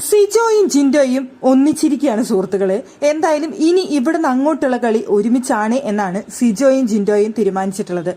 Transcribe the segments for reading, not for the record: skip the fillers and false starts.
സിജോയും ജിൻഡോയും ഒന്നിച്ചിരിക്കുകയാണ് സുഹൃത്തുക്കളെ. എന്തായാലും ഇനി ഇവിടുന്ന് അങ്ങോട്ടുള്ള കളി ഒരുമിച്ചാണ് എന്നാണ് സിജോയും ജിൻഡോയും തീരുമാനിച്ചിട്ടുള്ളത്.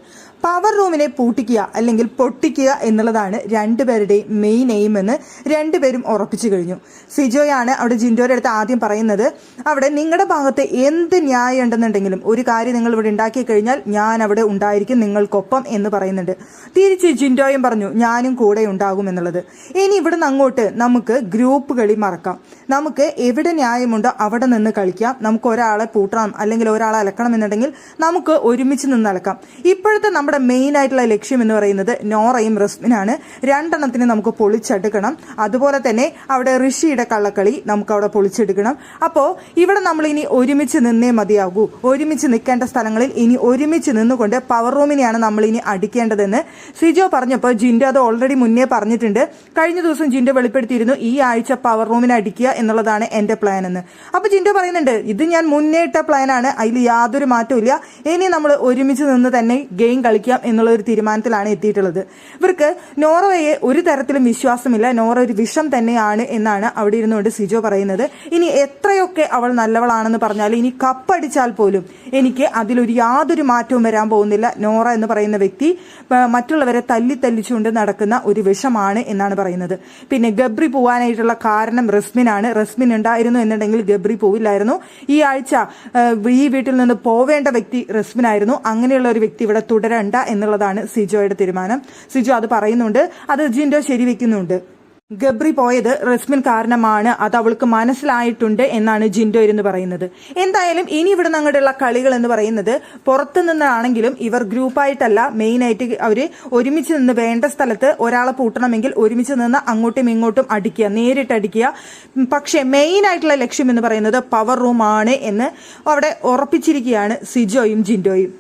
പവർ റൂമിനെ പൂട്ടിക്കുക അല്ലെങ്കിൽ പൊട്ടിക്കുക എന്നുള്ളതാണ് രണ്ടുപേരുടെയും മെയിൻ എയിം എന്ന് രണ്ടുപേരും ഉറപ്പിച്ചു കഴിഞ്ഞു. സിജോയാണ് അവിടെ ജിൻഡോയുടെ അടുത്ത് ആദ്യം പറയുന്നത്, അവിടെ നിങ്ങളുടെ ഭാഗത്ത് എന്ത് ന്യായം ഉണ്ടെന്നുണ്ടെങ്കിലും ഒരു കാര്യം നിങ്ങൾ ഇവിടെ ഉണ്ടാക്കി കഴിഞ്ഞാൽ ഞാൻ അവിടെ ഉണ്ടായിരിക്കും നിങ്ങൾക്കൊപ്പം എന്ന് പറയുന്നുണ്ട്. തിരിച്ച് ജിൻഡോയും പറഞ്ഞു ഞാനും കൂടെ ഉണ്ടാകും എന്നുള്ളത്. ഇനി ഇവിടുന്ന് അങ്ങോട്ട് നമുക്ക് ഗ്രൂപ്പ് കളി മറക്കാം. നമുക്ക് എവിടെ ന്യായമുണ്ടോ അവിടെ നിന്ന് കളിക്കാം. നമുക്ക് ഒരാളെ പൂട്ടണം അല്ലെങ്കിൽ ഒരാളെ അലക്കണം എന്നുണ്ടെങ്കിൽ നമുക്ക് ഒരുമിച്ച് നിന്ന് അലക്കാം. ഇപ്പോഴത്തെ നമ്മുടെ മെയിൻ ആയിട്ടുള്ള ലക്ഷ്യം എന്ന് പറയുന്നത് നോറയും റസ്മിനാണ്. രണ്ടെണ്ണത്തിന് നമുക്ക് പൊളിച്ചെടുക്കണം. അതുപോലെ തന്നെ അവിടെ ഋഷിയുടെ കള്ളക്കളി നമുക്ക് അവിടെ പൊളിച്ചെടുക്കണം. അപ്പോൾ ഇവിടെ നമ്മൾ ഇനി ഒരുമിച്ച് നിന്നേ മതിയാകൂ. ഒരുമിച്ച് നിൽക്കേണ്ട സ്ഥലങ്ങളിൽ ഇനി ഒരുമിച്ച് നിന്നുകൊണ്ട് പവർ റൂമിനെയാണ് നമ്മൾ ഇനി അടിക്കേണ്ടതെന്ന് സിജോ പറഞ്ഞപ്പോൾ ജിൻഡോ അത് ഓൾറെഡി മുന്നേ പറഞ്ഞിട്ടുണ്ട്. കഴിഞ്ഞ ദിവസം ജിൻഡോ വെളിപ്പെടുത്തിയിരുന്നു ഈ ആഴ്ച പവർ റൂമിനെ അടിക്കുക എന്നുള്ളതാണ് എന്റെ പ്ലാൻ എന്ന്. അപ്പൊ ജിൻഡോ പറയുന്നുണ്ട് ഇത് ഞാൻ മുന്നേ ഇട്ട പ്ലാനാണ്, അതിൽ യാതൊരു മാറ്റവും ഇല്ല. ഇനി നമ്മൾ ഒരുമിച്ച് നിന്ന് തന്നെ ഗെയിം കളിക്കാം എന്നുള്ള ഒരു തീരുമാനത്തിലാണ് എത്തിയിട്ടുള്ളത്. ഇവർക്ക് നോറയെ ഒരു തരത്തിലും വിശ്വാസമില്ല. നോറ ഒരു വിഷം തന്നെയാണ് എന്നാണ് അവിടെ ഇരുന്നുകൊണ്ട് സിജോ പറയുന്നത്. ഇനി എത്രയൊക്കെ അവൾ നല്ലവളാണെന്ന് പറഞ്ഞാൽ ഇനി കപ്പടിച്ചാൽ പോലും എനിക്ക് അതിലൊരു യാതൊരു മാറ്റവും വരാൻ പോകുന്നില്ല. നോറ എന്ന് പറയുന്ന വ്യക്തി മറ്റുള്ളവരെ തല്ലിച്ചുകൊണ്ട് നടക്കുന്ന ഒരു വിഷമാണ് എന്നാണ് പറയുന്നത്. പിന്നെ ഗബ്രി പോവാനായിട്ടുള്ള കാരണം റസ്മിനാണ്. റസ്മിൻ ഉണ്ടായിരുന്നു എന്നുണ്ടെങ്കിൽ ഗബ്രി പോവില്ലായിരുന്നു. ഈ ആഴ്ച ഈ വീട്ടിൽ നിന്ന് പോവേണ്ട വ്യക്തി റസ്മിനായിരുന്നു. അങ്ങനെയുള്ള ഒരു വ്യക്തി ഇവിടെ തുടരണ്ട എന്നുള്ളതാണ് സിജോയുടെ തീരുമാനം. സിജോ അത് പറയുന്നുണ്ട്, അത് ജിൻഡോ ശരിവെക്കുന്നുണ്ട്. ഗബ്രി പോയത് റസ്മിൻ കാരണമാണ്, അത് അവൾക്ക് മനസ്സിലായിട്ടുണ്ട് എന്നാണ് ജിൻഡോ എന്ന് പറയുന്നത്. എന്തായാലും ഇനി ഇവിടെ അങ്ങോട്ടുള്ള കളികൾ എന്ന് പറയുന്നത് പുറത്തു നിന്നാണെങ്കിലും ഇവർ ഗ്രൂപ്പായിട്ടല്ല, മെയിനായിട്ട് അവർ ഒരുമിച്ച് നിന്ന് വേണ്ട സ്ഥലത്ത് ഒരാളെ പൂട്ടണമെങ്കിൽ ഒരുമിച്ച് നിന്ന് അങ്ങോട്ടും ഇങ്ങോട്ടും അടിക്കുക, നേരിട്ട് അടിക്കുക. പക്ഷേ മെയിൻ ആയിട്ടുള്ള ലക്ഷ്യം എന്ന് പറയുന്നത് പവർ റൂം ആണ് എന്ന് അവിടെ ഉറപ്പിച്ചിരിക്കുകയാണ് സിജോയും ജിൻഡോയും.